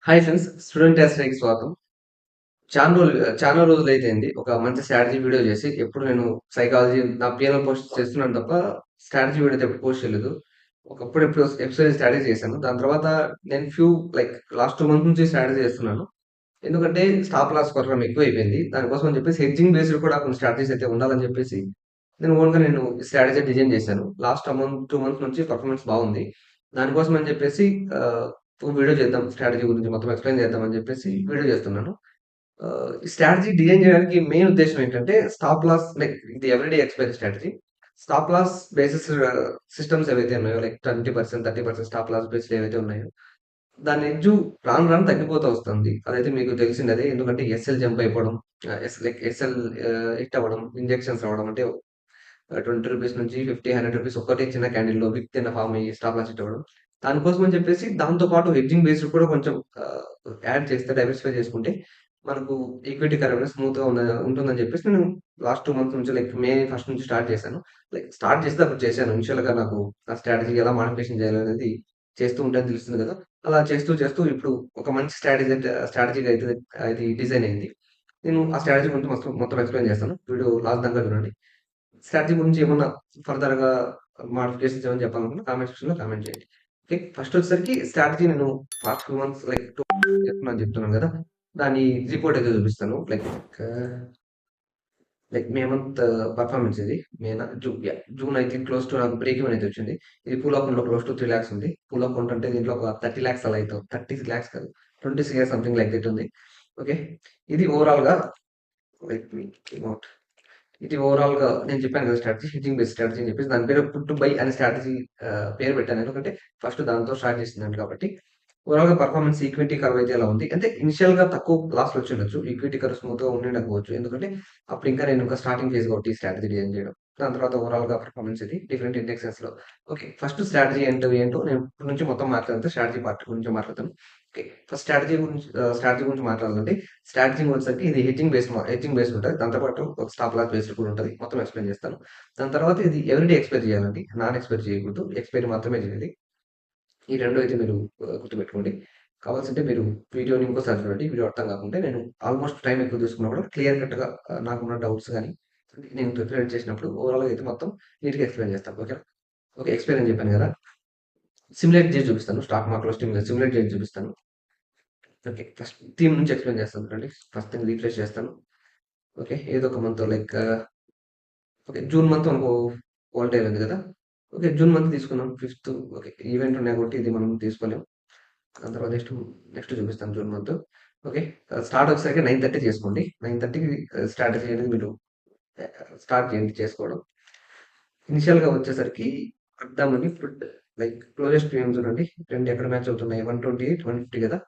Hi friends, student కి స్వాగతం. చాలా రోజులైపోయింది. ఒక మంచి స్ట్రాటజీ వీడియో చేసి. ఎప్పుడు నేను సైకాలజీ నా పిఎన్ఎల్ పోస్ట్ చేస్తున్నాను తప్ప, స్ట్రాటజీ వీడియో అయితే ఎప్పుడు పోస్ట్ చేయలేదు. ఒకప్పుడు ఎప్పుడు ఎక్సర్సైజ్ స్ట్రాటజీ చేశాను. దాని తర్వాత నేను లైక్ లాస్ట్ 2 మంత్స్ నుంచి స్ట్రాటజీ చేస్తున్నాను. ఎందుకంటే స్టాప్ లాస్ కొట్టడం ఎక్కువైపోయింది. దానికోసం అని చెప్పేసి హెడ్జింగ్ బేస్డ్ కూడా కొన్ని స్ట్రాటజీస్ అయితే ఉండాలని చెప్పేసి నేను స్ట్రాటజీ డిజైన్ చేశాను. లాస్ట్ 2 మంత్స్ నుంచి పర్ఫార్మెన్స్ బాగుంది. దానికోసం అని చెప్పేసి ఒక వీడియో చేద్దాం, స్ట్రాటజీ గురించి మొత్తం ఎక్స్‌ప్లెయిన్ చేద్దాం అని చెప్పేసి వీడియో చేస్తున్నాను. ఈ స్ట్రాటజీ డిజైన్ చేయడానికి మెయిన్ ఉద్దేశ్యం ఏంటంటే, స్టాప్ లాస్ లైక్ ఇది everyday expiry strategy. Stop loss basis systems ఏవైతే ఉన్నాయో, లైక్ 20%, 30% స్టాప్ లాస్ బేస్డ్ ఏవైతే ఉన్నాయో, దాని ఎడ్జు రాను రాను తగ్గిపోతూ వస్తుంది. అదైతే మీకు తెలిసిందదే. ఎందుకంటే ఎస్ఎల్ జంప్ అయిపోవడం, ఎస్ఎల్ హిట్ అవ్వడం, ఇంజెక్షన్స్ రావడం అంటే రూ. 20 నుంచి 50, రూ. 100 ఒక్కటే చిన్న క్యాండిల్‌లో విక్ కింద ఫార్మ్ అయ్యి స్టాప్ లాస్ హిట్ అవ్వడం. దానికోసం అని చెప్పేసి దాంతో పాటు హెడ్జింగ్ బేస్డ్ కూడా కొంచెం యాడ్ చేస్తే, డైవర్సిఫై చేసుకుంటే మనకు ఈక్విటీ కరెక్ట్‌గా స్మూత్‌గా ఉంటుందని చెప్పేసి నేను లాస్ట్ 2 మంత్స్ నుంచి లైక్ మే ఫస్ట్ నుంచి స్టార్ట్ చేశాను. లైక్ స్టార్ట్ చేస్తే అప్పుడు చేశాను. ఇనిషియల్‌గా నాకు ఆ స్ట్రాటజీ ఎలా మోడిఫికేషన్ చేయాలనేది చేస్తూ ఉంటే తెలుస్తుంది కదా! అలా చేస్తూ చేస్తూ ఇప్పుడు ఒక మంచి స్ట్రాటజీగా అయితే అది డిజైన్ అయింది. నేను ఆ స్ట్రాటజీ గురించి మొత్తం మొత్తం ఎక్స్‌ప్లెయిన్ చేస్తాను. వీడియో లాస్ట్ దాకా చూడండి. స్ట్రాటజీ గురించి ఏమన్నా ఫర్దర్‌గా మోడిఫికేషన్స్ ఏమైనా చెప్పాలనుకుంటే కామెంట్ సెక్షన్‌లో కామెంట్ చేయండి. ఓకే. ఫస్ట్ వచ్చేసరికి స్ట్రాటజీ నేను పాస్ట్ 2 మంత్స్ లైక్ 2 చేస్తున్నానని చెప్తున్నాను గదా! దాని రిపోర్ట్ అయితే చూపిస్తాను. మే మంత్ పర్ఫార్మెన్స్ ఇది. జూన్ అయితే క్లోజ్ టు నాకు బ్రేక్ ఈవెన్ అయితే వచ్చింది. ఇది పూల్ అకౌంట్‌లో క్లోజ్ టు 3 లాక్స్ ఉంది. పూల్ అకౌంట్ అంటే దీంట్లో ఒక 30 లాక్స్ అలా అయితాం. 30 లాక్స్ కాదు. 20 సీఆర్ సంథింగ్ లైక్ దట్ ఉంది. ఓకే. ఇది ఓవరాల్‌గా లెట్ మీ నోట్. ఇది ఓవరాల్‌గా నేను చెప్పాను కదా! స్ట్రాటజీ హెడ్జింగ్ బేస్డ్ స్ట్రాటజీ అని చెప్పేసి దాని పేరు పుట్ టు బై అనే స్ట్రాటజీ పేరు పెట్టాను. ఎందుకంటే ఫస్ట్ దాంతో స్టార్ట్ చేసిందాన్ని కాబట్టి. ఓవరాల్‌గా పర్ఫార్మెన్స్ ఈక్విటీ కర్వ్ అయితే ఎలా ఉంది? అంటే ఇనిషియల్‌గా తక్కువ లాస్‌లు వచ్చుండొచ్చు. ఈక్విటీ కర్వ్ స్మూత్‌గా ఉండిండకపోవచ్చు. ఎందుకంటే అప్పుడు ఇంకా నేను ఇంకా స్టార్టింగ్ ఫేజ్ కాబట్టి స్ట్రాటజీ డిజైన్ చేయడం. దాని తర్వాత ఓవరాల్‌గా పర్ఫార్మెన్స్ ఇది డిఫరెంట్ ఇండెక్సెస్‌లో. ఓకే. ఫస్ట్ స్ట్రాటజీ ఏంటో నేను ఇప్పటి నుంచి మొత్తం మాట్లాడతాను. స్ట్రాటజీ పార్ట్ గురించి మాట్లాడతాను. ఓకే. ఫస్ట్ స్ట్రాటజీ గురించి మాట్లాడాలంటే స్ట్రాటజీ వచ్చేసరికి ఇది హెడ్జింగ్ బేస్డ్ ఉంటది. దాంతో పాటు ఒక స్టాప్ లాస్ బేస్డ్ కూడా ఉంటది. మొత్తం ఎక్స్‌ప్లెయిన్ చేస్తాను. దాని తర్వాత ఇది ఎవ్రీడే ఎక్స్‌పైర్ చేయాలండి. నాన్ ఎక్స్‌పైర్ చేయకూడదు. ఎక్స్‌పైరీ మాత్రమే చేయాలి. ఈ 2 అయితే మీరు గుర్తుపెట్టుకోండి. కావాల్సింటే మీరు వీడియోని ఇంకోసారి చూడండి. వీడియో అర్థం కాకుంటే నేను ఆల్‌మోస్ట్ టైమ్ ఎక్కువ తీసుకున్నా కూడా క్లియర్ కట్‌గా నాకున్న డౌట్స్ గాని, నేను ప్రిపేర్ చేసినప్పుడు ఓవరాల్‌గా అయితే మొత్తం నీట్‌గా ఎక్స్‌ప్లెయిన్ చేస్తాను. ఓకేనా? ఓకే. ఎక్స్‌పైర్ అని చెప్పాను కదా! సిమ్యులేట్ చేసి చూపిస్తాను. స్టాక్ మార్కెట్‌లో సిమ్యులేట్ చేసి చూపిస్తాను. ఓకే. ఫస్ట్ థీమ్ నుంచి ఎక్స్‌ప్లెయిన్ చేస్తాను చూడండి. ఫస్ట్ థింగ్ రిఫ్రెష్ చేస్తాను. ఓకే. ఏదో ఒక month like okay. June month మనకు వాలటైల్ ఉంది కదా! ఓకే. జూన్ మంత్ తీసుకుందాం. Fifth okay. ఈవెంట్ ఉన్నాయి కాబట్టి ఇది మనం తీసుకోలేం. దాని తర్వాత నెక్స్ట్ చూపిస్తాను జూన్ మంత్. ఓకే. స్టార్ట్ వచ్చేసరికి 9:30 చేసుకోండి. 9:30కి స్ట్రాటజీ అనేది మీరు స్టార్ట్ చేయండి చేసుకోవడం. ఇనిషియల్‌గా వచ్చేసరికి అద్దామని ఫుడ్ లైక్ క్లోజెస్ట్ ప్రీమియం చూడండి. 2 ఎక్కడ మ్యాచ్ అవుతున్నాయి. 128, 150 కదా!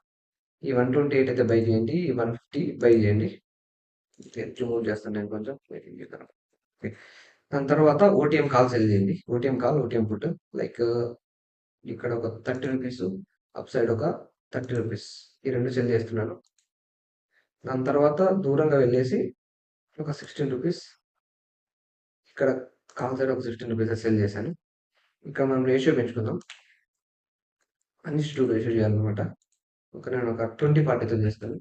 ఈ 128 అయితే బై చేయండి. ఈ 150 బై చేయండి. ఓకే. జూమ్ చేస్తాను నేను కొంచెం. ఓకే. దాని తర్వాత ఓటీఎం కాల్ సెల్ చేయండి. OTM call, OTM put like ఇక్కడ ఒక రూ. 30 అప్ సైడ్ ఒక రూ. 30 ఈ 2 సెల్ చేస్తున్నాను. దాని తర్వాత దూరంగా వెళ్ళేసి ఒక రూ. 16 ఇక్కడ కాల్ సైడ్ ఒక రూ. 16 సెల్ చేశాను. ఇక్కడ మనం రేషియో పెంచుకుందాం. అన్నిటి రేషియో చేయాలన్నమాట. నేను ఒక 20-40తో చేస్తాను.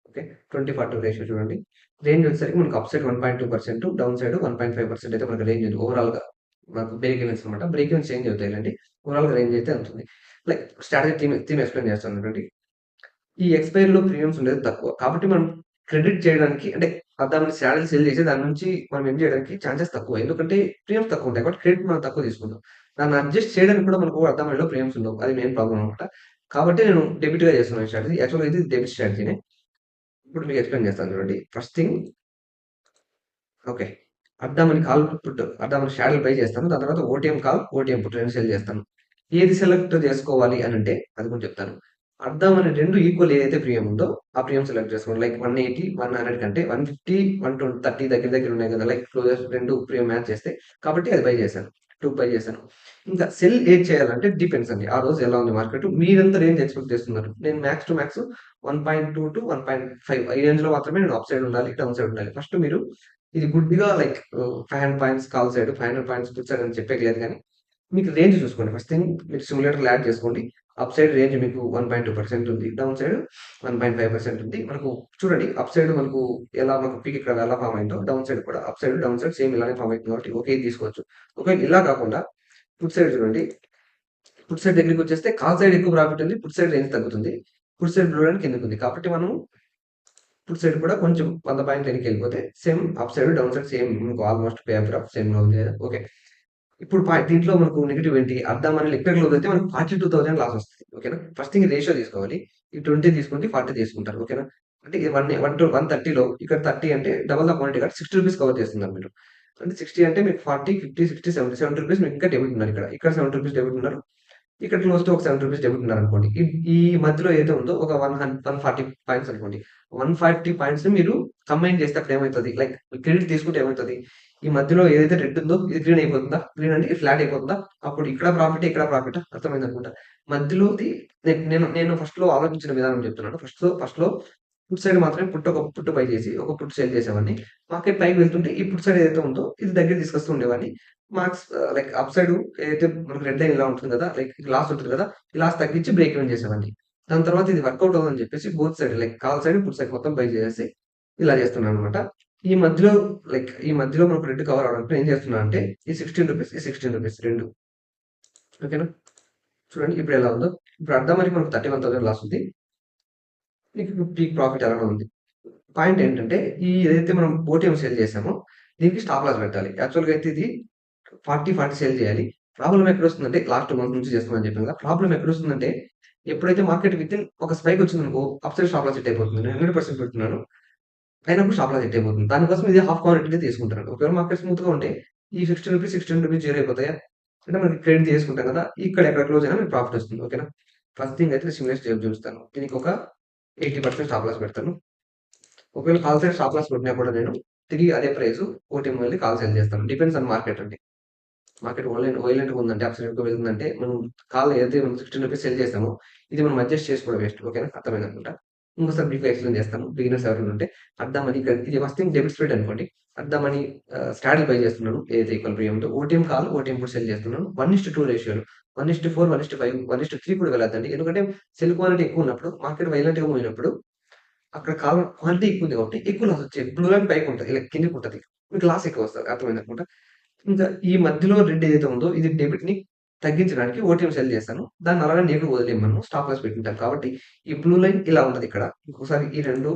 ఓకే. 20-40 రేషియో చూడండి. రేంజ్ వచ్చేసరికి మనకు అప్ సైడ్ 1.2%, డౌన్ సైడ్ 1.5% అయితే మనకు రేంజ్ ఉంది. ఓవరాల్‌గా మనకు బ్రేక్ ఈవెన్స్ అనమాట. బ్రేక్ ఈవెన్స్ చేంజ్ అవుతాయిలెండి. ఓవరాల్‌గా రేంజ్ అయితే ఉంటుంది. లైక్ స్ట్రాటజీ థీమ్ ఎక్స్‌ప్లెయిన్ చేస్తాను చూడండి. ఈ ఎక్స్‌పైరీలో ప్రీమియమ్స్ ఉండేది తక్కువ. కాబట్టి మనం క్రెడిట్ చేయడానికి అంటే అద్దామని శాలరీ సేల్ చేసి దాని నుంచి మనం ఏం చేయడానికి ఛాన్సెస్ తక్కువ. ఎందుకంటే ప్రీమియమ్స్ తక్కువుంటాయి. కాబట్టి క్రెడిట్ మనం తక్కువ తీసుకుంటాం. దాన్ని అడ్జస్ట్ చేయడానికి కూడా మనకు అద్దామనిలో ప్రీమియమ్స్ ఉండవు. అది మెయిన్ ప్రాబ్లమ్ అనమాట. కాబట్టి నేను డెబిట్‌గా చేస్తున్నాను ఈ స్ట్రాటజీ. యాక్చువల్‌గా ఇది డెబిట్ స్ట్రాటజీనే. ఇప్పుడు మీకు ఎక్స్‌ప్లెయిన్ చేస్తాను చూడండి. First thing okay. అద్దామని షాడోలు బై చేస్తాను. దాని తర్వాత OTM call, OTM put 2 sell చేస్తాను. ఏది సెలెక్ట్ చేసుకోవాలి అనంటే అది కూడా చెప్తాను. అద్దామని 2 ఈక్వల్ ఏదైతే ప్రీమియం ఉందో ఆ ప్రీమియం సెలెక్ట్ చేసుకోండి. లైక్ 180, 100 కంటే 150, 130 దగ్గర దగ్గర ఉన్నాయి కదా! లైక్ క్లోజెస్ట్ 2 ప్రీమియం మ్యాచ్ చేస్తే కాబట్టి అది బై చేశాను. 2 బై చేశాను. ఇంకా సెల్ ఏది చేయాలంటే డిపెండ్స్ అండి. ఆ రోజు ఎలా ఉంది మార్కెట్ మీరెంత రేంజ్ ఎక్స్‌పెక్ట్ చేస్తున్నారు? నేను మాక్స్ టు మాక్స్ 1.2-1.5 ఈ రేంజ్‌లో మాత్రమే నేను అప్ సైడ్ ఉండాలి, డౌన్ సైడ్ ఉండాలి. ఫస్ట్ మీరు ఇది గుడ్డిగా like 500 points call side, 500 points put side అని చెప్పేకి లేదు గానీ, మీకు రేంజ్ చూసుకోండి. ఫస్ట్ థింగ్ మీరు సిమ్యులేటర్‌లో యాడ్ చేసుకోండి. అప్ సైడ్ రేంజ్ మీకు 1.2% ఉంది. డౌన్ సైడ్ 1.5% ఉంది. మనకు చూడండి అప్ సైడ్ మనకు ఎలా మనకు పీక్ ఇక్కడ ఎలా ఫార్మ్ అయిందో డౌన్ సైడ్ కూడా up side, down side same ఇలానే ఫార్మ్ అవుతుంది కాబట్టి ఓకే తీసుకోవచ్చు. ఒకవేళ ఇలా కాకుండా పుట్ సైడ్ చూడండి. పుట్ సైడ్ దగ్గరికొచ్చేస్తే కాల్ సైడ్ ఎక్కువ ప్రాఫిట్ ఉంది. పుట్ సైడ్ రేంజ్ తగ్గుతుంది. పుట్ సైడ్ బ్లూ లైన్ కిందకుంది. కాబట్టి మనం పుట్ సైడ్ కూడా కొంచెం 100 పాయింట్ల వెనక్కెళ్ళిపోతే same up side, down side same మీకు ఆల్‌మోస్ట్ పేపర్ ఆఫ్ సేమ్‌గా ఉంది కదా! ఓకే. ఇప్పుడు దీంట్లో మనకు నెగెటివ్ ఏంటి? అర్ధం అని లెక్క క్లోజ్ అయితే మనకు 42,000 లాస్ వస్తది. ఓకేనా? ఫస్ట్ థింగ్ రేషియో తీసుకోవాలి. ఈ 20 తీసుకోండి, 40 తీసుకుంటారు. ఓకేనా? అంటే ఇది 130లో ఇక్కడ 30 అంటే డబుల్ ద క్వాంటిటీ కాబట్టి రూ. 60 కవర్ చేస్తున్నారు మీరు. అంటే 60 అంటే మీకు 40, 50, 60, 70 రూ. 70 మీకు ఇంకా డెబిట్ ఉన్నారు ఇక్కడ. ఇక్కడ రూ. 70 డెబిట్ ఉన్నారు. ఇక్కడ క్లోజ్ టు ఒక రూ. 70 డెబిట్ ఉన్నారనుకోండి. ఈ ఈ మధ్యలో ఏదైతే ఉందో ఒక 140 పాయింట్స్ అనుకోండి. 140 పాయింట్స్‌ని మీరు కంబైన్ చేస్తే అప్పుడు ఏమైతది? లైక్ క్రెడిట్ తీసుకుంటే ఏమైతది? ఈ మధ్యలో ఏదైతే రెడ్ ఉందో ఇది గ్రీన్ అయిపోతుందా? గ్రీన్ అంటే ఫ్లాట్ అయిపోతుందా? అప్పుడు ఇక్కడ ప్రాఫిటే, ఇక్కడ ప్రాఫిటా? అర్థమైందనుకుంటా. మధ్యలోది నేను నేను ఫస్ట్‌లో ఆలోచించిన విధానం చెప్తున్నాను. ఫస్ట్‌లో పుట్ సైడ్ మాత్రమే ఒక పుట్ బై చేసి, ఒక పుట్ సేల్ చేసేవాడిని. మార్కెట్ పైకి వెళ్తుంటే ఈ పుట్ సైడ్ ఏదైతే ఉందో ఇది దగ్గరికి తీసుకొస్తూ ఉండేవాడిని. లైక్ అప్ సైడ్ ఏదైతే మనకు రెడ్ లైన్ ఇలా ఉంటుంది కదా! లైక్ లాస్ ఉంటుంది కదా! ఈ లాస్ తగ్గించి బ్రేక్ ఈవెన్ చేసేవాడిని. దాని తర్వాత ఇది వర్కౌట్ అవ్వదని చెప్పేసి both side like call side, put side మొత్తం బై చేసేసి ఇలా చేస్తున్నాననమాట. ఈ మధ్యలో ఈ మధ్యలో మనకు రెడ్ కవర్ అవ్వడానికి ఏం చేస్తున్నా అంటే ఈ రూ. 16 2 ఓకేనా? చూడండి ఇప్పుడు ఎలా ఉందో. ఇప్పుడు అర్ధమరికి మనకు 31,000 లాస్ ఉంది. మీకు పీక్ ప్రాఫిట్ ఎలానో ఉంది. పాయింట్ ఏంటంటే ఏదైతే మనం ఓటీఎం సేల్ చేసామో దీనికి స్టాప్ లాస్ పెట్టాలి. యాక్చువల్‌గా అయితే ఇది 40, 40 సేల్ చేయాలి. ప్రాబ్లమ్ ఎక్కడొస్తుందంటే లాస్ట్ మంత్ నుంచి చేస్తున్నానని చెప్పాను కదా! ప్రాబ్లమ్ ఎక్కడొస్తుందంటే ఎప్పుడైతే మార్కెట్ వితిన్ ఒక స్పైక్ వచ్చిందనుకో upside stop loss hit అయిపోతుంది. నేను 100% పెడుతున్నాను. అయినప్పుడు స్టాప్ లాస్ హిట్ అయిపోతుంది. దానికోసం ఇది హాఫ్ క్వాంటిటీ తీసుకుంటాను. ఒకవేళ మార్కెట్ స్మూత్‌గా ఉంటే ఈ రూ. 16 జీరో అయిపోతాయా? అంటే మనకి క్రెడిట్ చేసుకుంటాం కదా! ఇక్కడ ఎక్కడ క్లోజ్ అయినా మీకు ప్రాఫిట్ వస్తుంది. ఓకేనా? ఫస్ట్ థింగ్ అయితే సిమ్యులేట్ చేసి చూపిస్తాను. దీనికి ఒక 80% స్టాప్ లాస్ పెడతాను. ఒకవేళ కాల్ సైడ్ స్టాప్ లాస్ కొట్టినా కూడా నేను తిరిగి అదే ప్రైస్ ఓటీఎం వెళ్ళి కాల్ సేల్ చేస్తాను. డిపెండ్స్ ఆన్ మార్కెట్ అండి. మార్కెట్ ఓయిలెంట్‌గా ఉందంటే అప్‌సైడ్‌గా వెళ్తుందంటే మనం ఏదైతే మనం రూ. 16 సెల్ చేసామో ఇది మనం అడ్జస్ట్ చేసుకోవడం వేస్ట్. ఓకేనా? అర్థమైందనుకుంటా. ఇంకోసారి బ్రీఫ్‌గా ఎక్స్‌ప్లెయిన్ చేస్తాను. బిగినర్స్ ఎవరైనా ఉంటే అర్థమని ఇక్కడ ఇది ఫస్ట్ థింగ్ డెబిట్ స్ప్రెడ్ అనుకోండి. అర్థమని స్ట్రాటజీ బై చేస్తున్నాను. ఏదైతే ఈక్వల్ ప్రీమియంతో OTM call, OTM put sell చేస్తున్నాను. 1:2 రేషియోలో 1:4, 1:5, 1:3 కూడా వెళ్ళొద్దండి. ఎందుకంటే సెల్ క్వాలిటీ ఎక్కువ ఉన్నప్పుడు మార్కెట్ వైలెంట్‌గా పోయినప్పుడు అక్కడ క్వాంటిటీ ఎక్కువుంది కాబట్టి ఎక్కువ లాస్ వచ్చేది. బ్లూ లైన్ పైకుంటది. ఇలా కిందకుంటది. మీకు లాస్ ఎక్కువొస్తది. అర్థమైందనుకుంటా. ఇంకా ఈ మధ్యలో రెడ్ ఏదైతే ఉందో ఇది డెబిట్‌ని తగ్గించడానికి ఓటీఎం సెల్ చేశాను. దాన్ని అలానే నేరుగా వదిలేయం మనము. స్టాప్ లాస్ పెట్టుకుంటాం. కాబట్టి ఈ బ్లూ లైన్ ఇలా ఉంటదిక్కడ. ఇంకోసారి ఈ 2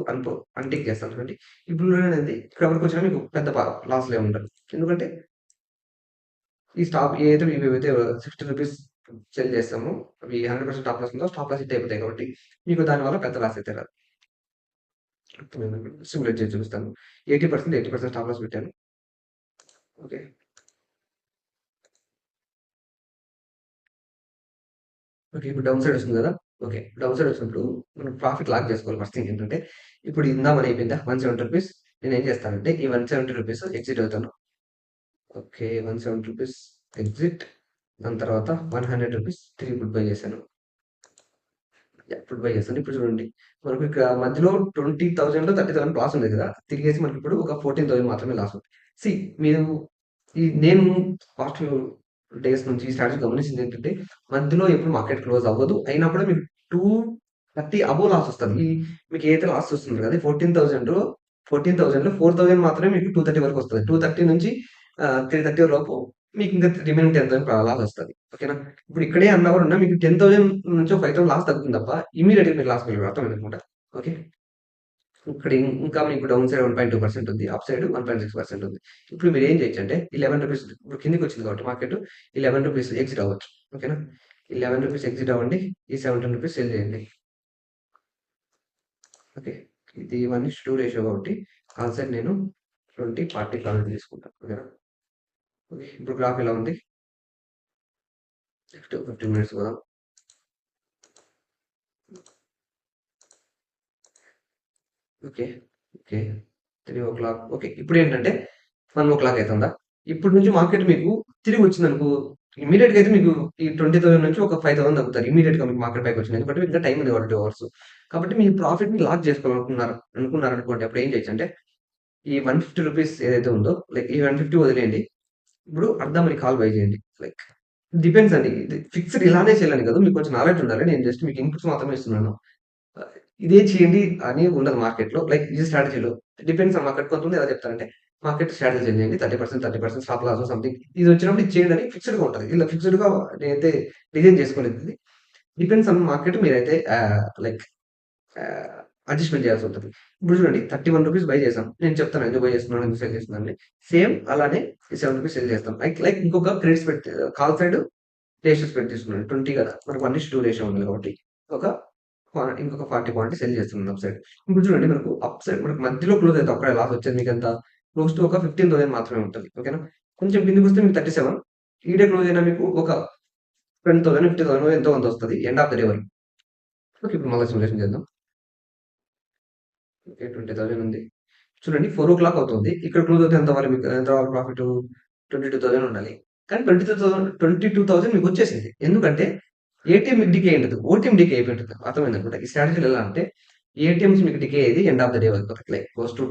అన్‌టిక్ చేస్తాను చూడండి. ఈ బ్లూ లైన్ అనేది ఇక్కడ వరకొచ్చినా మీకు పెద్ద లాస్‌లో ఏముండదు. ఎందుకంటే ఈ స్టాప్ ఇవేవైతే రూ. 60 సెల్ చేస్తామో అవి 100% స్టాప్ లాస్ ఉందో స్టాప్ లాస్ హిట్ అయిపోతాయి కాబట్టి మీకు దానివల్ల పెద్ద లాస్ అయితే రాదు. సిమ్యులేట్ చేసి చూపిస్తాను. 80% స్టాప్ లాస్ పెట్టాను. ఓకే. ఓకే. ఇప్పుడు డౌన్ సైడ్ వస్తుంది గదా! ఓకే. డౌన్ సైడ్ వచ్చినప్పుడు మనం ప్రాఫిట్ లాక్ చేసుకోవాలి. ఫస్ట్ థింగ్ ఏంటంటే ఇప్పుడు ఇందామని అయిపోయిందా? రూ. 170 నేనేం చేస్తానంటే ఈ రూ. 170 ఎగ్జిట్ అవుతాను. ఓకే. రూ. 170 ఎగ్జిట్. దాని తర్వాత రూ. 100 తిరిగి పుట్ బై చేశాను. యాహ్! పుట్ బై చేశాను. ఇప్పుడు చూడండి మనకు ఇక్కడ మధ్యలో 20,000లో 30,000 లాస్ ఉంది గదా! తిరిగేసి మనకిప్పుడు ఒక 14,000 మాత్రమే లాస్ ఉంది. సీ మీరు నేను పాస్ట్ డేస్ నుంచి ఈ స్ట్రాటజీ గమనించిందేంటంటే, మధ్యలో ఎప్పుడు మార్కెట్ క్లోజ్ అవ్వదు. అయినా కూడా మీకు 230 అబోవ్ లాస్ వస్తది. మీకేదైతే లాస్ వస్తుందో కదా! 14,000లో 4,000 మాత్రమే మీకు 230 వరకు వస్తది. 230 నుంచి 330 లోపు మీకింకా రిమైనింగ్ 10,000 లాస్ వస్తది. ఓకేనా? ఇప్పుడు ఇక్కడే అన్నా కూడా మీకు 10,000 నుంచి ఒక 5,000 లాస్ తగ్గుతుంది తప్ప ఇమ్మీడియేట్‌గా మీరు లాస్‌కి వెళ్ళరు. అర్థమైందనుకుంటా. ఓకే. ఇక్కడ ఇంకా మీకు డౌన్ సైడ్ 1.2% ఉంది. అప్ సైడ్ 1.6% ఉంది. ఇప్పుడు మీరేం చేయొచ్చంటే ఈ రూ. 11 ఇప్పుడు కిందకొచ్చింది కాబట్టి మార్కెట్ ఈ రూ. 11 ఎగ్జిట్ అవ్వచ్చు. ఓకేనా? ఈ రూ. 11 ఎగ్జిట్ అవ్వండి. ఈ రూ. 17 సెల్ చేయండి. ఓకే. ఇది 1:2 రేషియో కాబట్టి కాల్ సైడ్ నేను 20, 40 కాల్ తీసుకుంటాను. ఓకేనా? ఓకే. ఇప్పుడు గ్రాఫ్ ఎలా ఉంది? నెక్స్ట్ 15 మినిట్స్ పోదాం. ఓకే. ఓకే. 3:00 ఓకే. ఇప్పుడేంటంటే 1:00 అయితుందా? ఇప్పటి నుంచి మార్కెట్ మీకు తిరిగొచ్చిందనుకో, ఇమ్మీడియేట్‌గా అయితే మీకు ఈ 20,000 నుంచి ఒక 5,000 తగ్గుతారు. ఇమ్మీడియేట్‌గా మీకు మార్కెట్ పైకొచ్చింది. ఎందుకంటే ఇంకా టైం ఉంది కాబట్టి 2 అవర్స్. కాబట్టి మీ ప్రాఫిట్‌ని లాక్ అనుకున్నారనుకోండి. అప్పుడు ఏం చేయొచ్చంటే ఈ రూ. 150 ఏదైతే ఉందో లైక్ ఈ 150 వదిలేయండి. ఇప్పుడు అర్ధమని కాల్ బై చేయండి. లైక్ డిపెండ్స్ అండి. ఇది ఫిక్స్‌డ్ ఇలానే చేయాలని కాదు. మీకు కొంచెం నాలెడ్జ్ ఉండాలి. నేను జస్ట్ మీకు ఇన్‌పుట్స్ మాత్రమే ఇస్తున్నాను. ఆహ్, ఇదే చేయండి అని ఉండదు మార్కెట్‌లో. లైక్ ఈ స్ట్రాటజీలో డిపెండ్స్ ఆన్ మార్కెట్. కొంతమంది ఎలా చెప్తారంటే, మార్కెట్ స్ట్రాటజీ చేంజ్ చేయండి. 30% స్టాప్ లాస్ సంథింగ్ ఇది వచ్చినప్పుడు ఇది చేయండి అని ఫిక్స్‌డ్‌గా ఉంటది. ఇలా ఫిక్స్‌డ్‌గా నేనైతే డిజైన్ చేసుకోలేదు ఇది. డిపెండ్స్ ఆన్ మార్కెట్ మీరైతే లైక్ అడ్జస్ట్‌మెంట్ చేయాల్సుంటది. ఇప్పుడు చూడండి రూ. 31 బై చేశాం. నేను చెప్తాను ఎందుకు బై చేస్తున్నాను, ఎందుకు సెల్ చేస్తున్నానని. సేమ్ అలానే ఈ రూ. 7 సెల్ చేస్తాం. లైక్ లైక్ ఇంకొక క్రెడిట్స్ పెట్టి కాల్ సైడ్ రేషియోస్ పెట్టి తీసుకున్నాను. 20 కదా! మనకు 1:2 రేషియో ఉంది కాబట్టి ఒక ఇంకొక 40 క్వాంటిటీ సెల్ చేస్తున్నాను అప్ సైడ్. ఇప్పుడు చూడండి మనకు అప్ సైడ్ మనకు మధ్యలో క్లోజ్ అయితే ఒక్కడే లాస్ వచ్చేది మీకెంత? క్లోజ్ టు ఒక 15,000 మాత్రమే ఉంటది. ఓకేనా? కొంచెం కిందకొస్తే మీకు 37 ఈడే క్లోజ్ అయినా మీకు ఒక 20,000, 50,000 ఎంతో కొంత వస్తది. ఎండ్ ఆఫ్ ద డే వరకు. ఓకే. ఇప్పుడు మళ్ళీ సిమ్యులేషన్ చేద్దాం. ఓకే. 20,000 ఉంది. చూడండి 4:00 అవుతుంది. ఇక్కడ క్లోజ్ అవుతే ఎంత అవ్వాలి మీకు? ఎంత రావాలి ప్రాఫిటు? 22,000 ఉండాలి. కానీ 22,000 మీకొచ్చేసింది. ఎందుకంటే ఏటీఎం మీకు డికే అయ్యుండదు. ఓటీఎం డికే అయిపోయి ఉంటది. అర్థమైందనుకుంటా. ఈ స్ట్రాటజీలో ఎలా అంటే ఏటీఎమ్స్ మీకు డికే అయ్యేది ఎండ్ ఆఫ్ ద డే వరకు. లైక్ క్లోజ్ టు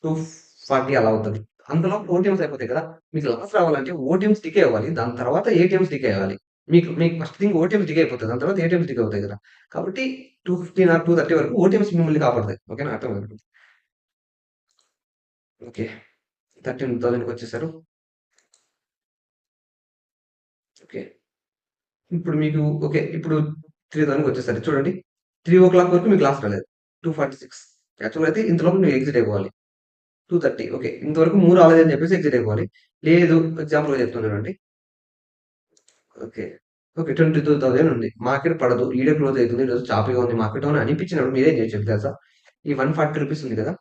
240 అలా అవుతది. అంతలోపు ఓటీఎమ్స్ అయిపోతాయి కదా! మీకు లాస్ రావాలంటే ఓటీఎమ్స్ డికే అవ్వాలి. దాని తర్వాత ఏటీఎమ్స్ డికే అవ్వాలి. మీకు మీకు ఫస్ట్ థింగ్ ఓటీఎమ్స్ డికే అయిపోతది. దాని తర్వాత ఏటీఎమ్స్ డికే అవుతాయి కదా! కాబట్టి 215 ఆర్ 230 వరకు ఓటీఎమ్స్ మిమ్మల్ని కాపాడతాయి. ఓకేనా? అర్థమైందా? ఓకే. 13,000కొచ్చేసారు. ఓకే. ఇప్పుడు మీకు ఓకే. ఇప్పుడు 3,000కొచ్చేసారు. చూడండి 3:00 వరకు మీకు లాస్ రాలేదు. 246 యాక్చువల్‌గా అయితే ఇంతలోపు మీరు ఎగ్జిట్ అయిపోవాలి. 230 ఓకే. ఇంతవరకు మూవ్ రాలేదని చెప్పేసి ఎగ్జిట్ అయిపోవాలి. లేదు ఎగ్జాంపుల్‌గా చెప్తున్నా చూడండి. ఓకే. ఓకే. 22,000 ఉంది. మార్కెట్ పడదు. ఈడే క్లోజ్ అయితుంది. ఈరోజు చాపీగా ఉంది మార్కెట్ అని అనిపించినప్పుడు మీరేం చేయొచ్చు తెలుసా? ఈ రూ. 140 ఉంది కదా!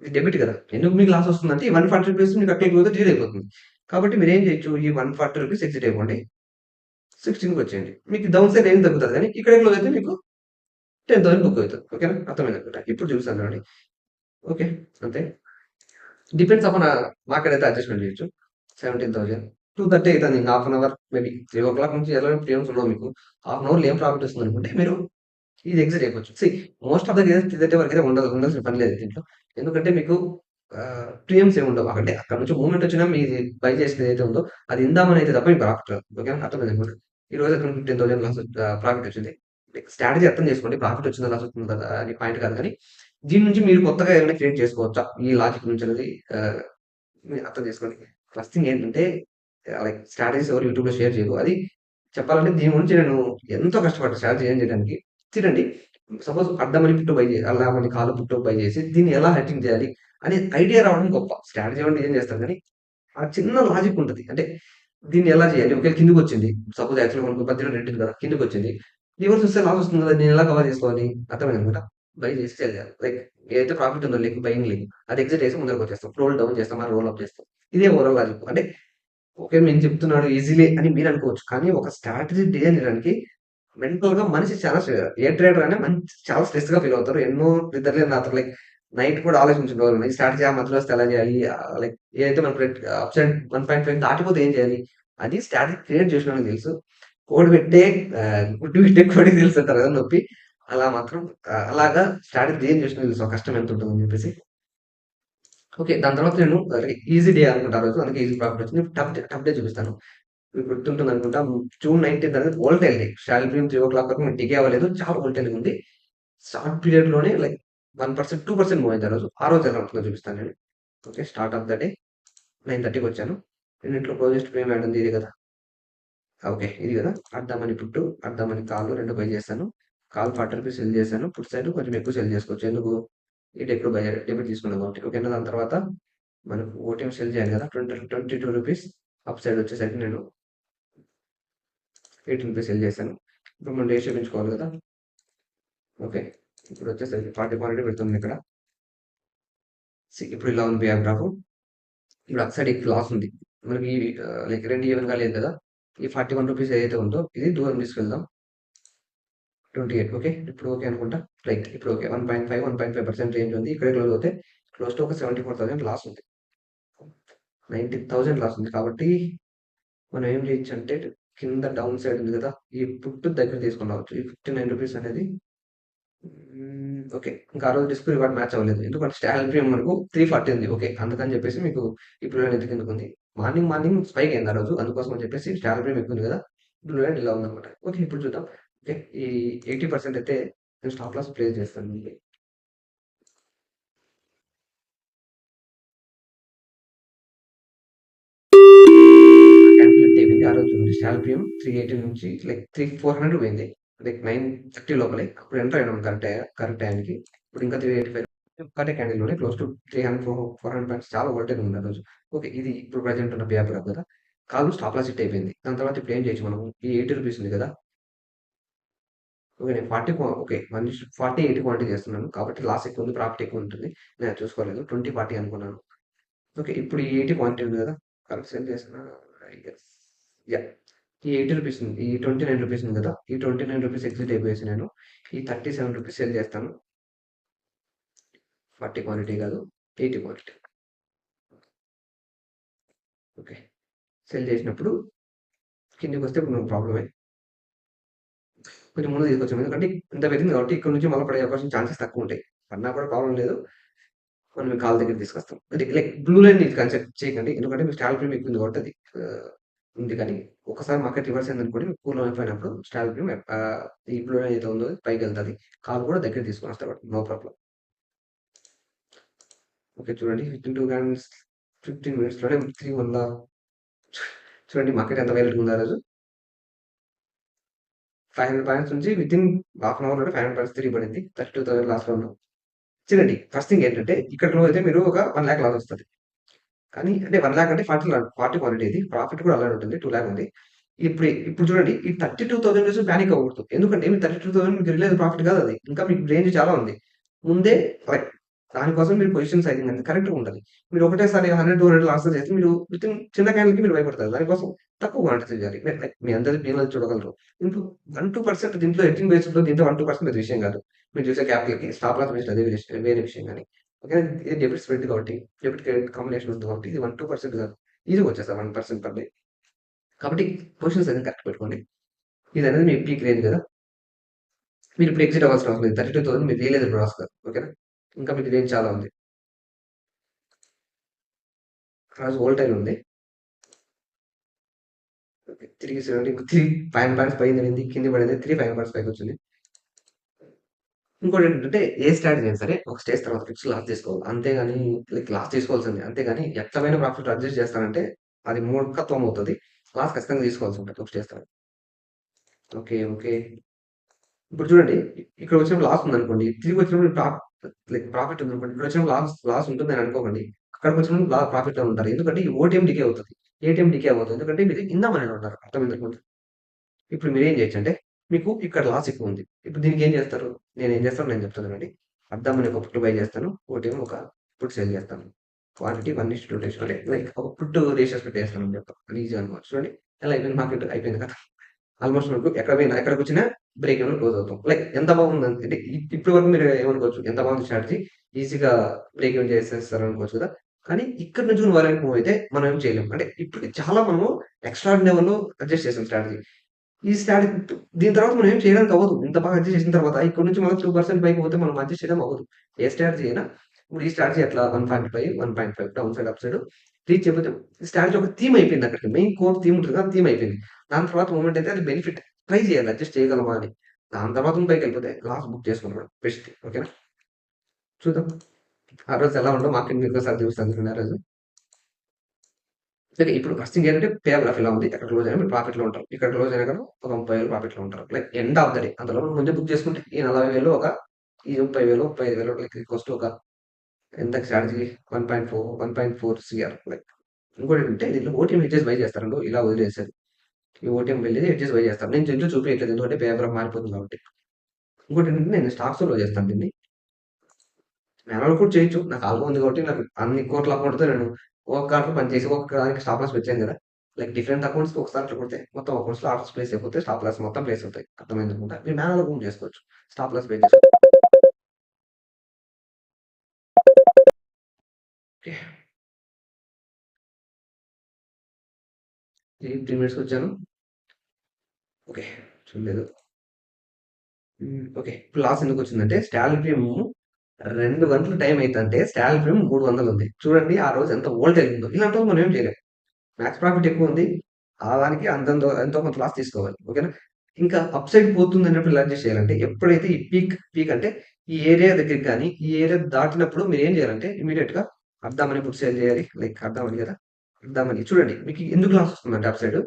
ఇది డెబిట్ కదా! ఎందుకు మీకు లాస్ వస్తుందంటే ఈ రూ. 140 మీకు అక్కడికి పోతే జీరో అయిపోతుంది. కాబట్టి మీరేం చేయొచ్చు? ఈ రూ. 140 ఎగ్జిట్ అయిపోండి. 16కి వచ్చేయండి. మీకు డౌన్ సైడ్ ఏం తగ్గుతది గానీ, ఇక్కడే క్లోజ్ అయితే మీకు 10,000 బుక్ అవుతది. ఓకేనా? అర్థమైందనుకుంటా. ఇప్పుడు చూపిస్తాను చూడండి. ఓకే. అంతే. డిపెండ్స్ అపాన్ మార్కెట్ అయితే అడ్జస్ట్‌మెంట్ చేయొచ్చు. 17,000 2:30 అయితంది. ఇంక హాఫ్ అన్ అవర్ మేబీ 3:00 నుంచి ఎలాగో ప్రీమియమ్స్ ఉండవు మీకు. హాఫ్ అన్ అవర్‌లో ఏం ప్రాఫిట్ వస్తుందనుకుంటే మీరు ఇది ఎగ్జిట్ అయిపోవచ్చు. మోస్ట్ ఆఫ్ ద కేసెస్ 3:30 వరకైతే ఉండాల్సిన పని లేదు దీంట్లో. ఎందుకంటే మీకు ప్రీమియమ్స్ ఏమి ఉండవు. అంటే అక్కడి నుంచి మూవ్‌మెంట్ వచ్చినా మీది బై చేసింది ఏదైతే ఉందో అది ఇందామని అయితే తప్ప మీకు ప్రాఫిట్ రాదు. ఓకేనా? అర్థమైందనుకుంటా. ఈరోజు అయితే 15,000 ప్రాఫిట్ వచ్చింది. స్ట్రాటజీ అర్థం చేసుకోండి. ప్రాఫిట్ వచ్చిందా? లాస్ వచ్చిందా? కదా అని పాయింట్ కాదు కానీ, దీని నుంచి మీరు కొత్తగా ఏమైనా క్రియేట్ చేసుకోవచ్చా? ఈ లాజిక్ నుంచి అనేది ఆహ్, మీరు అర్థం చేసుకోండి. ఫస్ట్ థింగ్ ఏంటంటే లైక్ స్ట్రాటజీస్ ఎవరు యూట్యూబ్‌లో షేర్ చేయరు. అది చెప్పాలంటే దీని గురించి నేను ఎంతో కష్టపడ్డా స్ట్రాటజీ డిజైన్ చేయడానికి. చూడండి సపోజ్ అడ్డమని పుట్టు బై చేసి అల్లామని కాలు పుట్టు బై చేసి దీన్ని ఎలా హెడ్జింగ్ చేయాలి అనే ఐడియా రావడం గొప్ప. స్ట్రాటజీ ఎవరైనా డిజైన్ చేస్తారు కానీ, ఆ చిన్న లాజిక్ ఉంటది. అంటే దీన్ని ఎలా చేయాలి? ఒకవేళ కిందకొచ్చింది. సపోజ్ యాక్చువల్‌గా మనకు మధ్యలో రెడ్ ఉంది కదా! కిందకొచ్చింది. రివర్స్ వస్తే లాస్ వస్తుంది కదా! నేను ఎలా కవర్ చేసుకోవాలి? అర్థమైందనమాట. బై చేసి సెల్ చేయాలి. లైక్ ఏదైతే ప్రాఫిట్ ఉందో లైక్ బయింగ్ లింక్ అది ఎగ్జిట్ చేసి ముందరకొచ్చేస్తాం. రోల్ డౌన్ చేస్తాం. మరి రోల్ అప్ చేస్తాం. ఇదే ఓవరాల్ లాజిక్. అంటే ఓకే. నేను చెప్తున్నాడు ఈజీలే అని మీరనుకోవచ్చు. కానీ ఒక స్ట్రాటజీ డిజైన్ చేయడానికి మెంటల్‌గా మనిషి చాలా ఏ ట్రేడర్ అయినా చాలా స్ట్రెస్‌గా ఫీల్ అవుతారు. ఎన్నో నిద్రలేని రాత్రులు లైక్ నైట్ కూడా ఆలోచించుండేవాళ్ళు. ఈ స్ట్రాటజీ ఆ మధ్యలో వస్తే ఎలా చేయాలి? లైక్ ఏదైతే మనకు అప్ సైడ్ 1.5 దాటిపోతే ఏం చేయాలి? అది స్ట్రాటజీ క్రియేట్ చేసినోడికి తెలుసు. కోడి పెట్టే గుడ్డు పెట్టే కోడికి తెలుసంటారు కదా! నొప్పి. అలా మాత్రం అలాగా స్ట్రాటజీ డిజైన్ చేసినోడికి తెలుసు. ఆ కష్టం ఎంత ఉంటుందని చెప్పేసి. ఓకే. దాని తర్వాత నేను ఈజీ డే అనుకుంటా ఆ రోజు. అందుకే ఈజీ ప్రాఫిట్ వచ్చింది. టఫ్ డే చూపిస్తాను. మీకు గుర్తుంటుందనుకుంటా. జూన్ 19థ్ అనేది వోల్టైల్ డే. షాల్ ప్రీమియం 3:00 వరకు మీకు డికే అవ్వలేదు. చాలా వోల్టైల్‌గా ఉంది. షార్ట్ పీరియడ్‌లోనే లైక్ 1%, 2% మూవ్ అయింది ఆ రోజు. ఆ రోజు ఎలా ఉంటుందో చూపిస్తాను నేను. Okay. Start of the day 9:30కి వచ్చాను. రెండిట్లో క్లోజెస్ట్ ప్రీమియం యాడ్ ఉంది ఇదే కదా! ఓకే. ఇది కదా! అడ్డమని పుట్టు, అడ్డమని కాలు 2 బై చేశాను. కాల్ రూ. 40 సెల్ చేశాను. పుట్ సైడ్ కొంచెం ఎక్కువ సెల్ చేసుకోవచ్చు. ఎందుకు? ఈ డెబ్ట్ డెబిట్ తీసుకున్నాం కాబట్టి. ఓకేనా? దాని తర్వాత మనకు ఓటీఎం సెల్ చేయాలి కదా! రూ. 22 అప్ సైడ్ వచ్చేసరికి నేను రూ. 18 సెల్ చేశాను. ఇప్పుడు మనం రేషియో పెంచుకోవాలి కదా! ఓకే. ఇప్పుడొచ్చేసరికి 40 క్వాంటిటీ పెడుతున్నాను ఇక్కడ. ఇప్పుడు ఇలా ఉంది పిఆర్ గ్రాఫ్. ఇప్పుడు అప్ సైడ్ ఎక్కువ లాస్ ఉంది. మనకి లైక్ 2 ఈవెన్‌గా లేదు కదా! ఈ రూ. 41 ఏదైతే ఉందో ఇది దూరం తీసుకెళ్దాం. 28 ఓకే. ఇప్పుడు ఓకే అనుకుంటా. లైక్ ఇప్పుడు ఓకే. 1.5% రేంజ్ ఉంది. ఇక్కడే క్లోజ్ అవుతే క్లోజ్ టు ఒక 74,000 లాస్ ఉంది. 90,000 లాస్ ఉంది. కాబట్టి మనం ఏం చేయొచ్చంటే కింద డౌన్ సైడ్ ఉంది కదా! ఈ పుట్ దగ్గర తీసుకొని రావచ్చు. ఈ రూ. 59 అనేది ఓకే. ఇంకా ఆ రోజు డిస్క్ రివార్డ్ మ్యాచ్ అవ్వలేదు. ఎందుకంటే స్టాల్ ప్రీమియం వరకు 340 ఉంది. ఓకే. అందుకని చెప్పేసి మీకు ఇప్పుడు ఎంత కిందకుంది. మార్నింగ్ స్పైక్ అయింది ఆ రోజు. అందుకోసం అని చెప్పేసి స్టాల్ ప్రీమియం ఎక్కువ ఉంది కదా! బ్లూ లైన్ ఇలా ఉందన్నమాట. ఓకే. ఇప్పుడు చూద్దాం. ఓకే. ఈ 80% అయితే నేను స్టాప్ లాస్ ప్లేస్ చేస్తాను మళ్ళీ. క్యాన్సిల్ అయిపోయింది. ఆ రోజు స్టాల్ ప్రీమియం 380 నుంచి లైక్ 400 పోయింది. లైక్ 9:30 లోపలే. అప్పుడు ఎంటర్ అయినాం కరెక్ట్ టైంకి. ఇప్పుడు ఇంకా 385 ఒక్కటే క్యాండిల్‌లోనే క్లోజ్ టు 300, 400 పాయింట్స్ చాలా వోల్టేజ్ ఉంది ఆ రోజు. ఓకే. ఇది ఇప్పుడు ప్రెజెంట్ ఉన్న పేపర్ కదా! కాలు స్టాప్ లాస్ హిట్ అయిపోయింది. దాని తర్వాత ఇప్పుడు ఏం చేయొచ్చు మనం? ఈ రూ. 80 ఉంది కదా! ఓకే. నేను 40 ఓకే. 40, 80 క్వాంటిటీ చేస్తున్నాను. కాబట్టి లాస్ ఎక్కువ ఉంది. ప్రాఫిట్ ఎక్కువ ఉంటుంది. నేను అది చూసుకోలేదు. 20, 40 అనుకున్నాను. ఓకే. ఇప్పుడు ఈ 80 క్వాంటిటీ ఉంది కదా! కరెక్ట్ సెల్ చేశానా? I guess yeah! ఈ రూ. 80 ఉంది. ఈ రూ. 29 ఉంది కదా! ఈ రూ. 29 ఎగ్జిట్ అయిపోయేసి నేను ఈ రూ. 37 సెల్ చేస్తాను. 40 క్వాంటిటీ కాదు. 80 క్వాంటిటీ. ఓకే. సెల్ చేసినప్పుడు కిందకొస్తే ఇప్పుడు మనకు ప్రాబ్లమే. కొంచెం ముందుకు తీసుకొచ్చాము. ఎందుకంటే ఇంత పెరిగింది కాబట్టి ఇక్కడ నుంచి మళ్ళా పడే అవకాశం ఛాన్సెస్ తక్కువుంటాయి. పడినా కూడా ప్రాబ్లమ్ లేదు. మనం మీ కాళ్ళ దగ్గరికి తీసుకొస్తాం. అంటే లైక్ బ్లూ లైన్ ఇది కన్సిడర్ చేయకండి. ఎందుకంటే మీకు స్టాల్ ప్రీమియం ఎక్కువ ఉంది కాబట్టి అది ఉంది కానీ ఒకసారి మార్కెట్ రివర్స్ అయిందనుకోండి మీకు కూల్ అయిపోయినప్పుడు స్టాల్ ప్రీమియం ఈ బ్లూ లైన్ ఏదైతే ఉందో పైకెళ్తది. కాళ్ళు కూడా దగ్గరికి తీసుకొనొస్తాడు. No problem. ఓకే. చూడండి వితిన్ 2 క్యాండిల్స్ 15 మినిట్స్‌లోనే 3 వల్ల చూడండి మార్కెట్ ఎంత వైలెట్‌గా ఉందో ఆ రోజు. 500 పాయింట్స్ నుంచి వితిన్ హాఫ్ అన్ అవర్‌లోనే 500 పాయింట్స్ తిరిగి పడింది. 32,000 లాస్‌లో ఉన్నాం. చూడండి ఫస్ట్ థింగ్ ఏంటంటే ఇక్కడ క్లోజ్ అయితే మీరు ఒక 1,00,000 లాస్ వస్తది. కానీ అంటే 1,00,000 అంటే 40 క్వాలిటీ ఇది. ప్రాఫిట్ కూడా అలానే ఉంటుంది. 2,00,000 ఉంది. ఇప్పుడు చూడండి ఈ 32,000 చూసి పానిక్ అవ్వకూడదు. ఎందుకంటే మీ 32,000 మీకు రియలైజ్ ప్రాఫిట్ కాదు అది. ఇంకా మీకు రేంజ్ చాలా ఉంది. ముందే లైక్ దానికోసం మీరు పొజిషన్ సైజింగ్ అనేది కరెక్ట్‌గా ఉండాలి. మీరు ఒకటేసారి 100, 200 లాస్ చేస్తే మీరు వితిన్ చిన్న క్యాండిల్‌కి మీరు భయపడతారు. దానికోసం తక్కువ క్వాంటిటీ చేయాలి. లైక్ మీ అందరి P&L చూడగలరు. ఇంటూ 1, 2% దీంట్లో హెడ్జింగ్ బేస్డ్‌లో దీంట్లో 1, 2% పెద్ద విషయం కాదు. మీరు చూసే క్యాపిటల్‌కి స్టాప్ లాస్ బేస్డ్ అదే వేరే విషయం గాని. ఓకే. ఇది డెబిట్ స్ప్రెడ్ కాబట్టి డెబిట్ క్రెడిట్ కాంబినేషన్ ఉంది కాబట్టి ఇది 1, 2% కాదు. ఈజీగా వచ్చేస్తది 1% పర్ డే. కాబట్టి పొజిషన్ సైజింగ్ కరెక్ట్ పెట్టుకోండి. ఇదనేది మీ పీక్ రేంజ్ కదా! మీరిప్పుడు ఎగ్జిట్ అవ్వాల్సిన అవసరం లేదు. 32,000 మీరు రియలైజ్డ్ లాస్ కాదు. ఓకేనా? ఇంకా మీకు రేంజ్ చాలా ఉంది. ఆ రోజు వోల్టైల్ ఉంది. ఓకే. తిరిగి 500 పాయింట్స్ పైన పడింది. కింద పడింది. 500 పాయింట్స్ పైకొచ్చింది. ఇంకోటేంటంటే ఏ స్ట్రాటజీ అయినా సరే ఒక స్టేజ్ తర్వాత ఫిక్స్ లాస్ తీసుకోవాలి. అంతేగాని లైక్ లాస్ తీసుకోవాల్సిందే. అంతేగాని ఎట్టమైన ప్రాఫిట్ అడ్జస్ట్ చేస్తానంటే అది మూర్ఖత్వం అవుతది. లాస్ ఖచ్చితంగా తీసుకోవాల్సి ఉంటది ఒక స్టేజ్ తర్వాత. ఓకే. ఓకే. ఇప్పుడు చూడండి ఇక్కడ వచ్చినప్పుడు లాస్ ఉందనుకోండి. తిరిగి వచ్చినప్పుడు లైక్ ప్రాఫిట్ ఉందనుకోండి. ఇక్కడ వచ్చినప్పుడు లాస్ ఉంటుందని అనుకోకండి. అక్కడికి వచ్చినప్పుడు ప్రాఫిట్‌లో ఉంటారు. ఎందుకంటే ఈ ఓటీఎం డికే అవుతది. ఏటీఎం డికే అవ్వదు. ఎందుకంటే మీరు ఇందామని ఉంటారు. అర్థమైందనుకుంటా. ఇప్పుడు మీరేం చేయొచ్చంటే, మీకు ఇక్కడ లాస్ ఎక్కువుంది. ఇప్పుడు దీనికేం చేస్తారు? నేనేం చేస్తానో నేను చెప్తాను వినండి. అద్దామని ఒక పుట్ బై చేస్తాను. ఒకటేమో ఒక పుట్ సేల్ చేస్తాను. క్వాంటిటీ 1:2 రేషియో అంటే లైక్ ఒక పుట్ రేషియోస్ పెట్టేస్తానని చెప్తా. అది ఈజీగా అనుకోవచ్చు. చూడండి ఎలా అయిపోయింది మార్కెట్ అయిపోయింది కదా! ఆల్మోస్ట్ మనకు ఎక్కడ పోయినా ఎక్కడికొచ్చినా బ్రేక్ ఈవెన్ క్లోజ్ అవుతాం. లైక్ ఎంత బాగుందంటే అంటే ఇప్పటి వరకు మీరు ఏమనుకోవచ్చు? ఎంత బాగుంది స్ట్రాటజీ. ఈజీగా బ్రేక్ ఈవెన్ చేసేస్తారు అనుకోవచ్చు కదా! కానీ ఇక్కడి నుంచి నువ్వు వరకు మూవ్ అయితే మనం ఏం చేయలేం. అంటే ఇప్పటికి చాలా మనము ఎక్స్‌ట్రార్డినరీ లెవెల్‌లో అడ్జస్ట్ చేసాం స్ట్రాటజీ. ఈ స్ట్రాటజీ దీని తర్వాత మనం ఏం చేయడానికి అవ్వదు. ఇంత బాగా అడ్జస్ట్ చేసిన తర్వాత ఇక్కడి నుంచి మనం 2% పైకి పోతే మనం అడ్జస్ట్ చేయడం అవ్వదు. ఏ స్ట్రాటజీ అయినా ఇప్పుడు ఈ స్ట్రాటజీ ఎట్లా 1.5, 1.5 down side, up side reach అయిపోతే ఈ స్ట్రాటజీ ఒక థీమ్ అయిపోయింది అక్కడికి. మెయిన్ కోర్ థీమ్ ఉంటది కదా! థీమ్ అయిపోయింది. దాని తర్వాత మూవ్‌మెంట్ అయితే అది బెనిఫిట్. ట్రై చేయాలి అడ్జస్ట్ చేయగలమా అని. దాని తర్వాత నువ్వు పైకెళ్ళిపోతే లాస్ బుక్ చేసుకోవడమే బెస్ట్. ఓకేనా? చూద్దాం. ఆ రోజు ఎలా ఉందో మార్కెట్ మీకు ఒకసారి చూపిస్తాను చూడండి ఆ రోజు. సరే ఇప్పుడు ఫస్ట్ థింగ్ ఏంటంటే పే గ్రాఫ్ ఇలా ఉంది. ఎక్కడ క్లోజ్ అయినా మీరు ప్రాఫిట్‌లో ఉంటారు. ఇక్కడ క్లోజ్ అయినా కూడా ఒక 30,000 ప్రాఫిట్‌లో ఉంటారు. Like end of the day. అంతలోపు ముందే బుక్ చేసుకుంటే ఈ 40,000 ఈ 30,000, 35,000 లైక్ ఈక్వల్స్ టు ఒక ఎంత స్ట్రాటజీ 1.4, 1.4 సీఆర్ లైక్ ఇంకోటేంటంటే దీంట్లో ఓటీఎం హెడ్జెస్ బై చేస్తారండి. ఇలా వదిలేసారు. ఈ ఓటీఎం వెళ్ళేది హెడ్జెస్ బై చేస్తారు. నేను దీంట్లో చూపియట్లేదు. ఎందుకంటే పే గ్రాఫ్ మారిపోతుంది కాబట్టి. ఇంకోటేంటంటే నేను స్టాక్స్‌లో చేస్తాను దీన్ని. మాన్యువల్ కూడా చేయొచ్చు. నాకు ఆల్గో ఉంది కాబట్టి నాకు అన్ని కోట్ల అకౌంట్‌తో నేను ఒక దాంట్లో పనిచేసి ఒక దానికి స్టాప్ లాస్ పెట్టాను కదా! లైక్ డిఫరెంట్ అకౌంట్స్‌కి ఒకసారి ఇట్లా కొడితే మొత్తం అకౌంట్స్‌లో ఆర్డర్స్ ప్లేస్ అయిపోతే స్టాప్ లాస్ మొత్తం ప్లేస్ అవుతాయి. అర్థమైందనుకుంటా. మీరు మాన్యువల్‌గా కూడా చేసుకోవచ్చు. స్టాప్ లాస్ బేస్ చేసుకోవచ్చు. ఓకే. 3 మినిట్స్‌కొచ్చాను. ఓకే. చూడలేదు. ఓకే. ఇప్పుడు లాస్ ఎందుకొచ్చిందంటే స్టాలిపియం 2 గంటలు టైం అయితంటే స్టాలిపియం 300 ఉంది. చూడండి ఆ రోజు ఎంత వోల్టేజ్ ఉందో. ఇలాంటి రోజు మనం ఏం చేయలేం. మాక్స్ ప్రాఫిట్ ఎక్కువుంది. ఆ దానికి అంతంతో ఎంతో కొంత లాస్ తీసుకోవాలి. ఓకేనా? ఇంకా అప్ సైడ్ పోతుందన్నప్పుడు ఎలా అడ్జస్ట్ చేయాలంటే ఎప్పుడైతే ఈ పీక్ అంటే ఈ ఏరియా దగ్గరికి గాని, ఈ ఏరియా దాటినప్పుడు మీరేం చేయాలంటే ఇమ్మీడియేట్‌గా అర్ధమని పుట్ సేల్ చేయాలి. లైక్ అర్ధమని కదా! అర్ధమని చూడండి మీకు ఎందుకు లాస్ వస్తుందంటే అప్ సైడ్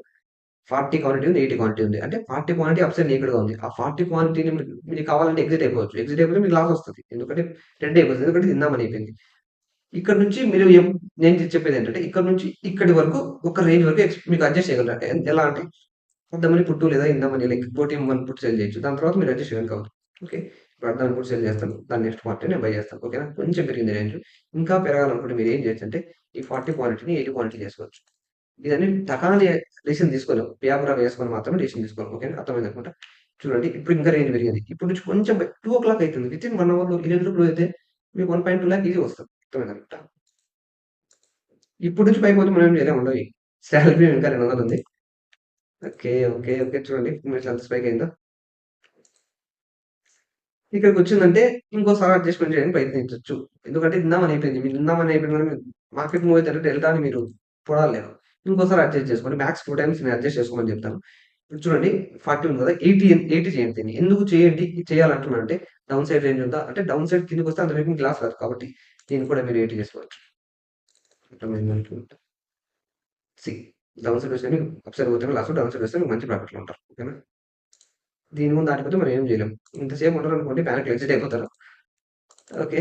40 క్వాంటిటీ ఉంది. 80 క్వాంటిటీ ఉంది. అంటే 40 క్వాంటిటీ అప్‌సైడ్ లీక్‌డ్‌గా ఉంది. ఆ 40 క్వాంటిటీని మీకు కావాలంటే ఎగ్జిట్ అయిపోవచ్చు. ఎగ్జిట్ అయిపోతే మీకు లాస్ వస్తది. ఎందుకంటే ట్రెండ్ అయిపోతది. ఎందుకంటే ఇది ఇందామని అయిపోయింది. ఇక్కడ నుంచి మీరు నేను చెప్పేదేంటంటే ఇక్కడ నుంచి ఇక్కడి వరకు ఒక రేంజ్ వరకు మీకు అడ్జస్ట్ చేయగలరు. ఎలా అంటే కొంతమంది పుట్టు లేదా ఇందామని లైక్ ప్రోటీన్ 1 పుట్ సేల్ చేయొచ్చు. దాని తర్వాత మీరు అడ్జస్ట్ చేయడానికి అవ్వదు. ఓకే. ఇప్పుడు అర్ధాన్ని పుట్ సేల్ చేస్తాను. దాని నెక్స్ట్ క్వాంటిటీ నేను బై చేస్తాను. ఓకేనా? కొంచెం పెరిగింది రేంజ్. ఇంకా పెరగాలనుకుంటే మీరు ఏం చేయొచ్చంటే ఈ 40 క్వాంటిటీని 80 క్వాంటిటీ చేసుకోవచ్చు. ఇదన్నీ టకాని డెసిషన్ తీసుకోలేం. పేపర్ అవి వేసుకొని మాత్రమే డెసిషన్ తీసుకోవాలి. ఓకేనా? అర్థమైందనుకుంటా. చూడండి ఇప్పుడు ఇంకా రేంజ్ పెరిగింది. ఇప్పటి నుంచి కొంచెం 2:00 అయితుంది. వితిన్ 1 అవర్‌లో ఈ రేంజ్‌లో క్లోజ్ అయితే మీకు 1.2 లాక్ ఈజీగా వస్తది. అర్థమైందనుకుంటా. ఇప్పటి నుంచి పైకి పోతే మనం ఏం చేయలేమండోయ్. సాలరీ ఇంకా 200 ఉంది. ఓకే. ఓకే. ఓకే. చూడండి మీకు ఎంత స్పైక్ అయిందో. ఇక్కడికొచ్చిందంటే ఇంకోసారి అడ్జస్ట్‌మెంట్ చేయడానికి ప్రయత్నించొచ్చు. ఎందుకంటే ఇందామని అయిపోయింది. మీరు ఇందామని అయిపోయిందని మార్కెట్ మూవ్ అయితుంటే డెల్టాని మీరు పొడాలేరు. ఇంకోసారి అడ్జస్ట్ చేసుకోండి. మాక్స్ 2 టైమ్స్ నేను అడ్జస్ట్ చేసుకోమని చెప్తాను. ఇప్పుడు చూడండి 40 ఉంది కదా! 80 చేయండి దీన్ని. ఎందుకు చేయండి చేయాలంటున్నానంటే డౌన్ సైడ్ రేంజ్ ఉందా? అంటే డౌన్ సైడ్ కిందకొస్తే అంత రేపు మీకు లాస్ రాదు. కాబట్టి దీన్ని కూడా మీరు 80 చేసుకోవచ్చు. అర్థమైందనుకుంటా. సి డౌన్ సైడ్ వస్తేనే అప్ సైడ్ పోతేనే లాస్. డౌన్ సైడ్ వస్తే మీకు మంచి ప్రాఫిట్‌లో ఉంటారు. ఓకేనా? దీని ముందు దాటిపోతే మనం ఏం చేయలేం. ఇంతసేపు ఉన్నారనుకోండి ప్యానిక్‌లో ఎగ్జిట్ అయిపోతారు. ఓకే.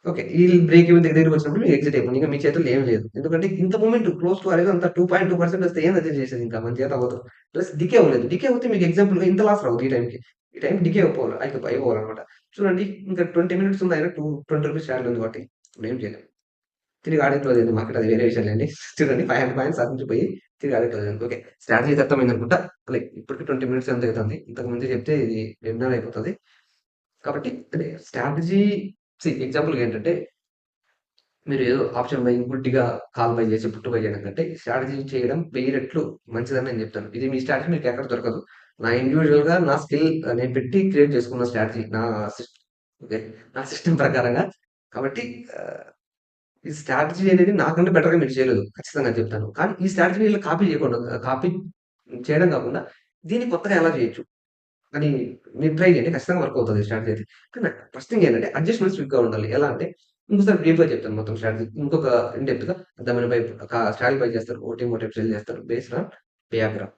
ఓకే. ఈ బ్రేక్ ఈవెన్ దగ్గరికొచ్చినప్పుడు మీరు ఎగ్జిట్ అయిపోండి. ఇంక మీ చేతుల్లో ఏమి లేదు. ఎందుకంటే ఇంత మూవ్‌మెంట్ క్లోజ్ టు అనేది అంత 2.2% వస్తే ఏం అడ్జస్ట్ చేసేది ఇంకా మన చేత అవ్వదు. ప్లస్ డికే అవ్వలేదు. డికే అవుతే మీకు ఎగ్జాంపుల్‌గా ఇంత లాస్ రావద్దు ఈ టైంకి. ఈ టైంకి డికే అయిపోవాలి. అయిపోవాలన్నమాట. చూడండి ఇంకా 20 మినిట్స్ ఉంది. అయినా ₹20 షేర్‌లో ఉంది కాబట్టి ఇప్పుడేం చేయలేం. తిరిగి ఆడే క్లోజ్ అయింది మార్కెట్ అది వేరే విషయం లెండి. చూడండి 500 పాయింట్స్ అటు నుంచి పోయి తిరిగి ఆడే క్లోజ్ అయింది. ఓకే. స్ట్రాటజీ అయితే అర్థమైందనుకుంటా. లైక్ ఇప్పటికి 20 మినిట్స్ ఎంతో అయితుంది. ఇంతకు ముందే చెప్తే ఇది వెబినార్ అయిపోతది. కాబట్టి అంటే స్ట్రాటజీ ఎగ్జాంపుల్‌గా ఏంటంటే మీరు ఏదో ఆప్షన్ బై గుడ్డిగా కాల్ బై చేసి పుట్టు బై చేయడం కంటే, స్ట్రాటజీ చేయడం 1000 రెట్లు మంచిదని నేను చెప్తాను. ఇది మీ స్ట్రాటజీ మీకెక్కడ దొరకదు. నా ఇండివిడ్యువల్‌గా నా స్కిల్ నేను పెట్టి క్రియేట్ చేసుకున్న స్ట్రాటజీ. ఓకే. నా సిస్టమ్ ప్రకారంగా. కాబట్టి ఆహ్, ఈ స్ట్రాటజీ అనేది నాకంటే బెటర్‌గా మీరు చేయలేదు. ఖచ్చితంగా చెప్తాను. కానీ ఈ స్ట్రాటజీని ఈళ్ళు కాపీ చేయకుండా కాపీ చేయడం కాకుండా దీన్ని కొత్తగా ఎలా చేయొచ్చు? అని మీరు ట్రై చేయండి. ఖచ్చితంగా వర్క్ అవుతది స్ట్రాటజీ అయితే. కానీ ఫస్ట్ థింగ్ ఏంటంటే అడ్జస్ట్‌మెంట్స్ క్విక్‌గా ఉండాలి. ఎలా అంటే ఇంకోసారి బ్రీఫ్‌గా చెప్తాను మొత్తం స్ట్రాటజీ. ఇంకొక ఇన్ డెప్త్‌గా అర్థమైన స్ట్రాటజీ బై చేస్తారు. ఓటీఎం సెల్ చేస్తారు. Based on diagram.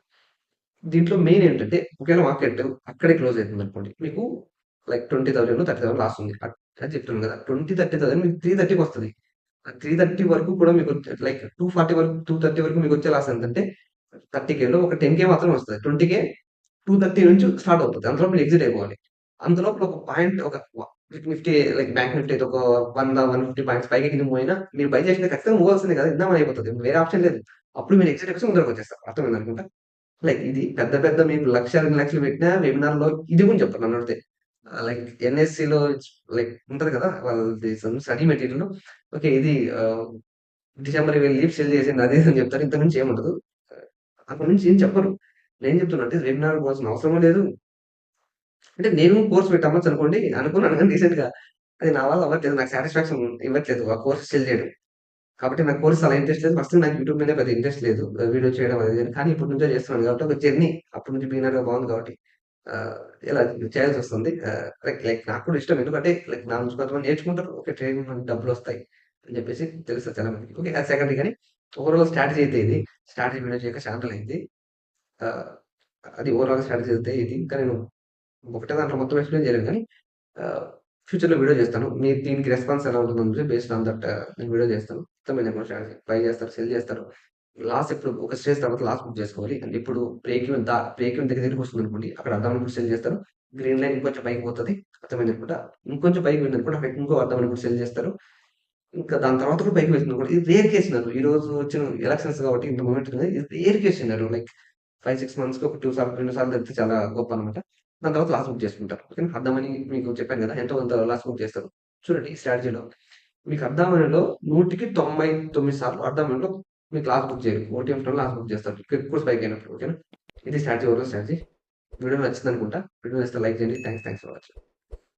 దీంట్లో మెయిన్ ఏంటంటే ఒకవేళ మార్కెట్ అక్కడే క్లోజ్ అయితుందనుకోండి. మీకు లైక్ 20,000 30,000 లాస్ ఉంది. అది చెప్తున్నాను కదా! 20, 30,000 మీకు 330కి వస్తది. ఆ 330 వరకు కూడా మీకు లైక్ 240 వరకు 230 వరకు మీకొచ్చే లాస్ ఎంతంటే 30,000లో ఒక 10,000 మాత్రమే వస్తది. 20,000 230 నుంచి స్టార్ట్ అవుతది. అంతలోపు మీరు ఎగ్జిట్ అయిపోవాలి. అంతలోపల ఒక point Nifty like bank Nifty అయితే ఒక 100, 150 పాయింట్స్ పైకి కిందకి పోయినా మీరు బై చేసింది ఖచ్చితంగా మూవాల్సిందే కదా! ఇందామని అయిపోతది. వేరే ఆప్షన్ లేదు. అప్పుడు మీరు ఎగ్జిట్ అయిపోతే ముందరకొచ్చేస్తారు. అర్థమైందనుకుంటా. లైక్ ఇది పెద్ద పెద్ద మీకు లక్షలు, లక్షలు పెట్టినా వెబినార్‌లో ఇది కూడా చెప్తారు నన్నడిగితే. లైక్ ఎన్ఎస్‌సిలో లైక్ ఉంటది కదా! వాళ్ళది సమ్ స్టడీ మెటీరియల్. ఓకే. ఇది డిసెంబర్ 20 లీవ్స్ సెల్ చేసింది అది ఇది అని చెప్తారు. ఇంతకు మించి ఏముండదు. అంతకు మించి ఏం చెప్పరు. నేనేం చెప్తున్నా అంటే వెబినార్ పోవాల్సిన అవసరమే లేదు. అంటే నేను కోర్స్ పెట్టి అమ్మొచ్చనుకోండి అనుకున్నాను గానీ రీసెంట్‌గా అది నా వల్ల అవ్వట్లేదు. నాకు సాటిస్ఫాక్షన్ ఇవ్వట్లేదు. ఆ కోర్స్ సెల్ చేయడం. కాబట్టి నాకు కోర్స్ అలా ఇంట్రెస్ట్ లేదు. ఫస్ట్ నాకు యూట్యూబ్ మీద పెద్ద ఇంట్రెస్ట్ లేదు. వీడియో చేయడం అది ఇది అని. కానీ ఇప్పటి నుంచే చేస్తున్నాను కాబట్టి ఒక జర్నీ అప్పటి నుంచి బిగినర్‌గా బాగుంది కాబట్టి ఆహ్, ఇలా చేయాల్సొస్తుంది. లైక్ లైక్ నాకు కూడా ఇష్టం. ఎందుకంటే లైక్ నా నుంచి కొంతమంది నేర్చుకుంటారు. ఓకే. ట్రైనింగ్ నుండి డబ్బులొస్తాయి అని చెప్పేసి తెలుస్తది చాలా మందికి. ఓకే. అది సెకండరీ గానీ ఓవరాల్ స్ట్రాటజీ అయితే ఇది. స్ట్రాటజీ వీడియో చేయక చానా రోజులయింది. ఆహ్, అది ఓవరాల్ స్ట్రాటజీ అయితే ఇది. ఇంకా నేను ఒకటే దాంట్లో మొత్తం ఎక్స్‌ప్లెయిన్ చేయలేను గానీ ఆహ్, ఫ్యూచర్‌లో వీడియో చేస్తాను. మీరు దీనికి రెస్పాన్స్ ఎలా ఉంటుందని చెప్పి బేస్డ్ ఆన్ దట్ నేను వీడియో చేస్తాను. అర్థమైందా స్ట్రాటజీ. బై చేస్తారు, సెల్ చేస్తారు. లాస్ ఎప్పుడు ఒక స్టేజ్ తర్వాత లాస్ బుక్ చేసుకోవాలి. అంటే ఇప్పుడు బ్రేక్ ఈవెన్ దగ్గరికి వస్తుందనుకోండి. అక్కడ అర్థమైనప్పుడు సెల్ చేస్తారు. గ్రీన్ లైన్ ఇంకొంచెం పైకి పోతది. అర్థమైందనుకుంటా. ఇంకొంచెం పైకి వెళ్ళిందనుకోండి అక్కడ ఇంకో అర్థమైనప్పుడు సెల్ చేస్తారు. ఇంకా దాని తర్వాత కూడా పైకి వెళ్తుందనుకోండి. ఇది రేర్ కేస్ సినారియో. ఈరోజు వచ్చిన ఎలక్షన్స్ కాబట్టి ఇంత మూవ్‌మెంట్ ఉంది. ఇది రేర్ కేస్ సినారియో. లైక్ 5, 6 మంత్స్‌కి ఒక 2 సార్లు తగ్గితే చాలా గొప్పనమాట. దాని తర్వాత లాస్ బుక్ చేసుకుంటారు. ఓకేనా. అర్థమని మీకు చెప్పాను కదా! ఎంతో కొంత లాస్ బుక్ చేస్తారు. చూడండి ఈ స్ట్రాటజీలో మీకు అర్థమనలో 100కి 99 సార్లు అర్థమనలో మీకు లాస్ బుక్ చేయరు. ఓటీఎం లాస్ బుక్ చేస్తారు. ఎక్కువ స్పైక్ అయినప్పుడు. ఓకేనా. ఇది స్ట్రాటజీ ఓవరాల్ స్ట్రాటజీ. వీడియో నచ్చిందనుకుంటా. వీడియో నచ్చితే లైక్ చేయండి. Thanks for watching.